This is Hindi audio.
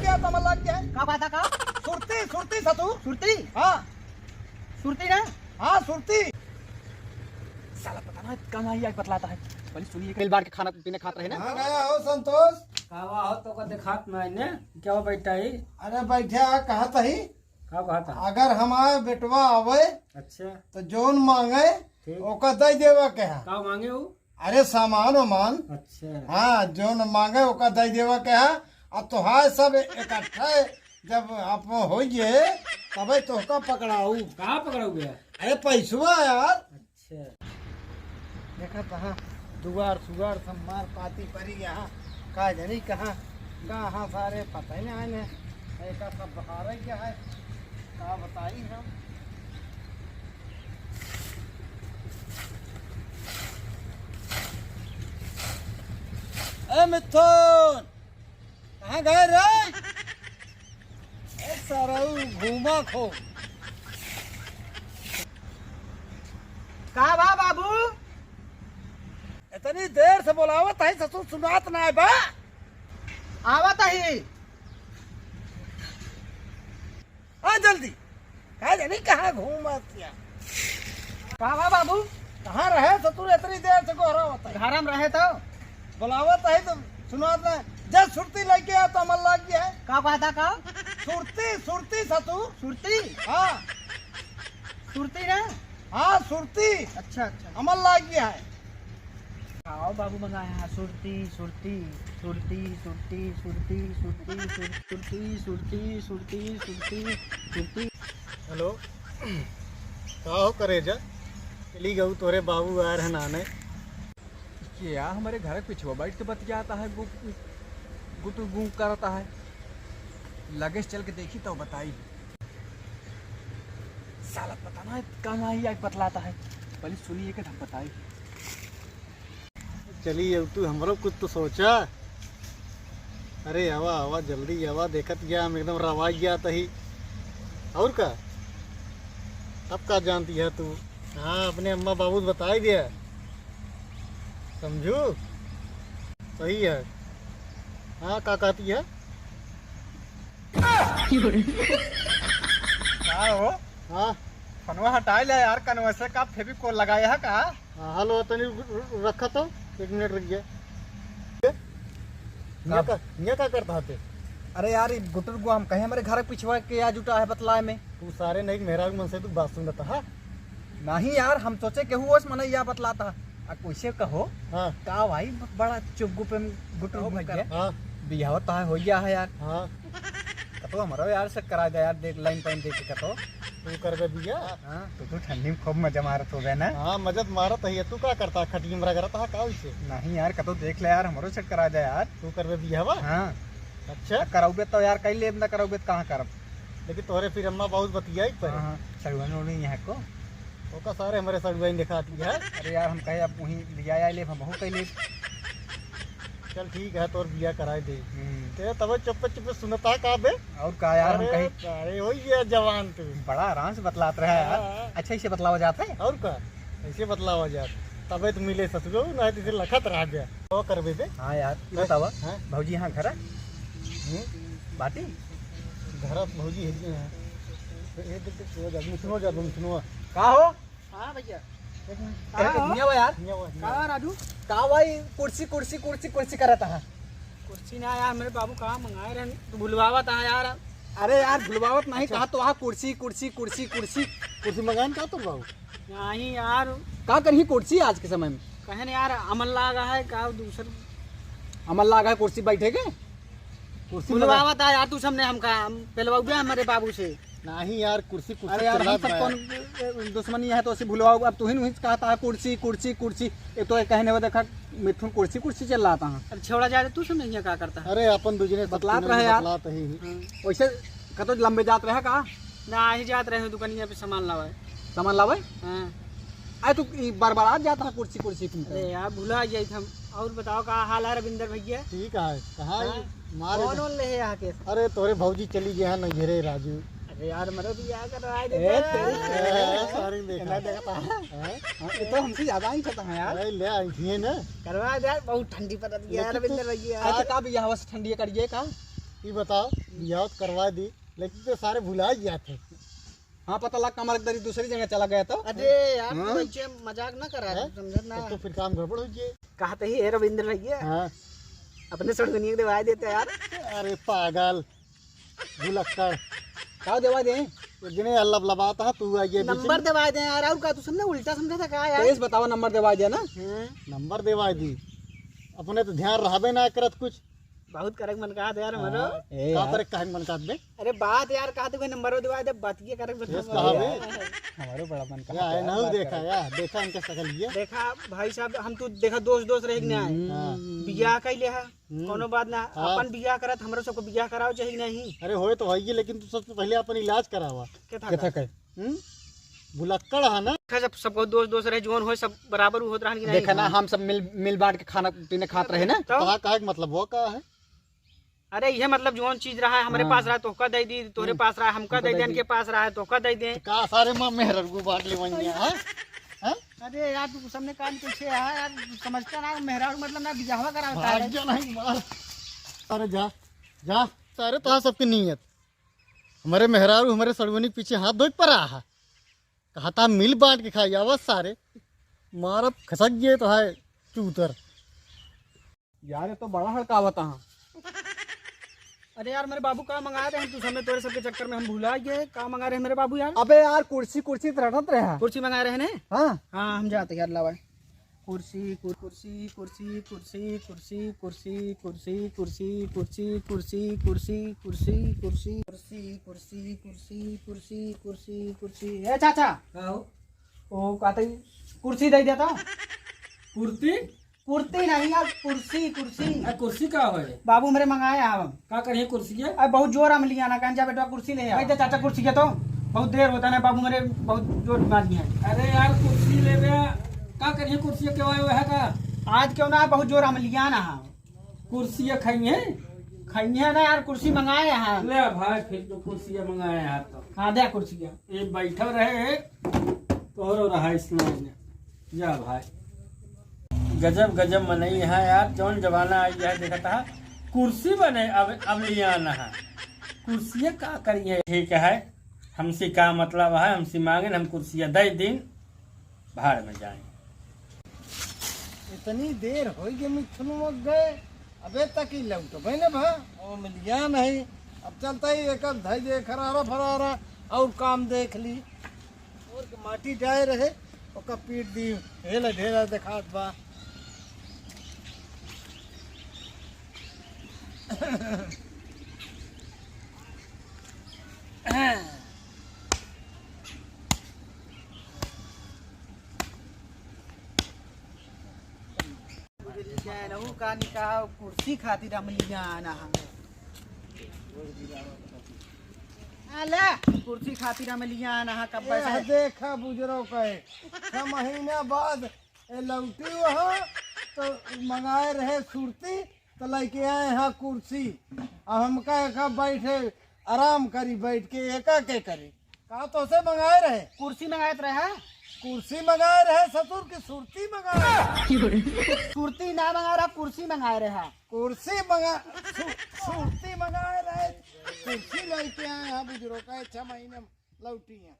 गया तो मन लग गया। का बात है का? सुरती सुरती सतु सुरती? हाँ सुरती ना? हाँ सुरती। साला पता ना कहाँ ही बतलाता है। पहले सुनिए मिल बांट के खाना पीने खाते रहे ना। कहाँ गया हो संतोष? कावा हो तो का दिखात मैंने क्या बैठा ही अरे बैठा कहा तही का कहा था। अगर हमारे बेटवा आवे अच्छा तो जोन मांगे ठीक ओका दे देवा के है। का मांगे हो। अरे सामान वामान अच्छा हाँ जोन मांगे ओका दे देवा के है। अब तो हाय सब इकट्ठा जब आप हो गए तबे तो का पकड़ाऊ। कहाँ पकड़ो गया। अरे पैसवा यार। अच्छा देखा कहाँ दुआर सुगार सब मार पाती पड़ी यहाँ का जनी कहाँ कहाँ सारे पता ही नहीं आने एक सब बहार क्या है का बताई हम। ए मिथुन कहाँ गए रे? सारा घूमा खो का बा बाबू? इतनी देर से बोलावत है ससुर सुनात ना है बा। आवत ही आ जल्दी कहा जानी कहाँ घूमत या का बा बाबू? कहाँ रहे ससुर इतनी देर से गोरा होता है। घर में रहे तो बोलावत है तो सुनात ना जब सुरती लेके आ तो अमल लग गया है। का बात है का? सुरती सुरती ससुर सुरती? हाँ सुरती ना? हाँ सुरती अच्छा अच्छा। अमल लग गया है। आओ बाबू मंगाया है सुरती सुरती सुरती सुरती सुरती सुरती सुरती सुरती सुरती सुरती सुरती। हेलो का हो करे जा चली गऊ तोरे बाबू आ रहे नाने क्या हमारे घर पिछुआ बैठ के बतियाता है गुटू गू करता है। लगेज चल के देखी तो बताई। साला पता ना कहाँ ही बतलाता है। पहले सुनिए के हम बताई। चली अब तू हमरो कुछ तो सोचा। अरे आवा आवा जल्दी आवा देखत गया हम एकदम रवा गया तही और का अब का जानती है तू। हाँ अपने अम्मा बाबू बता ही दिया समझू सही है। हाँ का कहती है क्या हो? हाँ फनवा हटा लिया यार कनवा से का फेविकोल लगाया है का? हाँ हेलो तनी रखा तो 1 मिनट रुक गया। ये का करता थे? अरे यार गुटर गो हम कहे हमारे घर पिछवा के आ जुटा है बतलाए में। तू सारे नहीं मेरा मन से तू बात सुनता है। नहीं यार हम सोचे केहू ओस मन या बतलाता। कैसे कहो हाँ का भाई बड़ा चुप पे गुटर गो भैया हाँ बियाह तो है हो गया है यार। हाँ कतो हमारा यार से करा दे यार देख लाइन टाइम देख के कतो। तू कर दे दिया। हाँ तो ठंडी में खूब मजा मारत हो गए ना। हाँ मजद मारत है। तू क्या करता खटिया मरा करता का उसे? नहीं यार कतो देख ले यार हमारो सेट करा दे यार। तू कर दे दिया हवा। हाँ अच्छा कराओगे तो यार कहीं लेब ना कराओगे तो कहाँ करब। लेकिन तोरे फिर अम्मा बहुत बतिया पर हाँ सड़वन उड़नी यहाँ को। तो का सारे हमारे सड़ुआई दिखाती है। अरे यार हम कहे अब वहीं लिया ले हम कहीं ले। चल ठीक है तोर बिया कराए दे तेरे तब चुप चुप सुनता का बे। और का यार हम कहीं अरे हो गया जवान तू बड़ा आराम से बतलात रहा है यार। अच्छा इसे बतलावा जाता है और का ऐसे बतलावा जात तबे तो मिले ससुरो ना तो लखत रह गया तो करबे बे। हाँ यार ये बतावा हाँ? भौजी यहाँ घर है बाटी घर भौजी है ये देख सुनो जा तुम सुनो का हो? हाँ भैया यार का राजू? का भाई कुर्सी कुर्सी कुर्सी कुर्सी करता है। कुर्सी ना यार मेरे बाबू कहाँ मंगाए रहे तो भुलवावा था यार। अरे यार भुलवावत नहीं कहा तो वहाँ कुर्सी कुर्सी कुर्सी कुर्सी कुर्सी मंगान का तो बाबू नहीं यार का करी कुर्सी आज के समय में कहे ना यार अमल लागा है का दूसर अमल लागा है कुर्सी बैठेगे कुर्सी भुलवावा था यार तू सबने हमका पहलवा गया हमारे बाबू से। नहीं यार कुर्सी कुर्सी अरे यार हम चलात सब रहा है। कौन दुश्मनी है तो उसे भुलवाओ। अब तू ही कहता है कुर्सी कुर्सी कुर्सी। एक तो कहने में देखा मिथुन कुर्सी कुर्सी चल रहा था। अरे छोड़ा जाए तू समझ क्या करता है। अरे अपन दूसरे बतलात रहे यार। ही वैसे कतो लंबे जात रहे का ना ही जात रहे दुकानिया पे सामान लावा सामान लावे। हाँ अरे तू बार बार आ जाता है कुर्सी कुर्सी अरे यार भूला जाए हम। और बताओ का हाल है रविंदर भैया? ठीक है कहाँ मारे कौन ले यहाँ के? अरे तोरे भौजी चली गया है नगेरे राजू। अरे यार मरो भी आ कर रहा सारी देखा ये तो हमसे ज्यादा ही खाता है यार। अरे ले आई ना करवा दे यार बहुत ठंडी पड़ रही है रविंदर भैया। अच्छा का भी यहाँ ठंडी करिए का ये बताओ बियाह तो करवा दी लेकिन तो सारे भुला ही गया थे। हाँ पता लग कमर दरी दूसरी जगह चला गया तो। अरे यार तू बच्चे मजाक ना करा हैं? समझत ना। तो फिर काम गड़बड़ हो गए। कहते ही है रविंद्र भैया हाँ अपने सड़गनी दवाई देते यार। अरे पागल भुलक्कड़ क्या देवा दे जिन्हें अल्लाह लबाता है तू आइए नंबर दवाई दे यार। और का तू समझे उल्टा समझा था का यार। तेज बतावा नंबर देवा दिया ना। नंबर देवा दी अपने तो ध्यान रहबे ना करत कुछ। बहुत करक मन कहा था यार हमारो। ए का यार, पर कहे मन काट दे अरे बात यार कहा तो कोई नंबर दवाई दे बात की करक यस बता। कहा बे हमारे बड़ा मन का या है ना देखा या देखा इनका शकल ये। देखा भाई साहब हम तो देखा दोस्त रह गए हाँ। बियाह कैले है कोनो बात ना। अपन बियाह करत हमरो सबको बियाह कराओ चाहिए नहीं। अरे होए तो है लेकिन तू सबसे पहले अपन इलाज करावा। क्या था कैसा कर भुलक्कड़ है ना। जब सबको दोस्त रहे जोन हो सब बराबर होत रहन कि नहीं। देखा ना हम सब मिल बांट के खाना पीने खाते रहे ना। तो कहा का मतलब वो का है। अरे ये मतलब जोन चीज रहा है हमारे पास रहा है तो दे दी तोरे पास रहा है हमका दे दे इनके पास रहा है तो दे दे। का सारे मां मेहर गु बांट ले वनिया हां हां। अरे यार तू सामने कान पीछे है यार समझता ना मेहरा मतलब ना बियाह कराता भाग है। जा नहीं मार। अरे जा जा सारे तो सबकी नीयत हमारे मेहरारू हमारे सड़वनी पीछे हाथ धोई पर रहा कहा था मिल बांट के खाई आवाज सारे मार खसक गए तो है चूतर। यार ये तो बड़ा हड़कावत हाँ। अरे यार मेरे बाबू का मंगा रहे हैं तू सामने तोरे सबके चक्कर में हम भुला गए का मंगा रहे हैं मेरे बाबू यार। अबे यार कुर्सी कुर्सी तो रटत रहा। कुर्सी मंगा रहे हैं ने। हाँ हाँ हम जाते यार लावा कुर्सी कुर्सी कुर्सी कुर्सी कुर्सी कुर्सी कुर्सी कुर्सी कुर्सी कुर्सी कुर्सी कुर्सी कुर्सी कुर्सी कुर्सी कुर्सी कुर्सी कुर्सी कुर्सी। ए चाचा ओ कहते कुर्सी दे देता। कुर्ती कुर्ती नहीं यार कुर्सी कुर्सी। कुर्सी का है बाबू मेरे मंगाए हम का करिए कुर्सी के। अरे बहुत जोर हम लिया ना कहन जा बेटा कुर्सी ले आ चाचा कुर्सी के तो बहुत देर होता है बाबू मेरे बहुत जोर बीमारी है। अरे यार कुर्सी ले गया का करिए कुर्सी के है का। आज क्यों ना बहुत जोर हम लिया ना कुर्सी खाइए खाइए ना यार कुर्सी मंगाए हैं। ले भाई फिर तो कुर्सी मंगाए यार तो। हाँ दे कुर्सी के। ये बैठल रहे तो रहा इसमें जा भाई गजब गजब मनई है यार। जौन जमाना आई है देखा था कुर्सी बने अब लिया आना है कुर्सियाँ का करिए। ठीक है हमसे का मतलब है हमसे मांगे हम कुर्सियाँ दे दिन भाड़ में जाए। इतनी देर हो गई मिथुन गए अबे तक ही लग तो भाई भा वो मिलिया नहीं। अब चलता ही एक धई दे खरारा फरारा और काम देख ली और माटी जाए रहे और पीट दी ढेला ढेला दिखात बा। का निकाह कुर्सी खातिर हम लिया आना अले कुर्सी खातिर हम लिया आना कब पैसा देखा बुजरो कहे 6 महीना बाद लौटी वहाँ तो मंगाए रहे सुरती तो लेके आए यहाँ कुर्सी। अब हम कहा बैठे आराम करी बैठ के एका के करी कहा तो से मंगाए रहे कुर्सी मंगाए रहे कुर्सी मंगाए रहे ससुर की सुरती मंगाए कुर्सी ना मंगा रहा कुर्सी मंगाए रहा कुर्सी सुरती मंगाए रहे कुर्सी लेके आए यहाँ बुजुर्ग का 6 महीने लौटी है।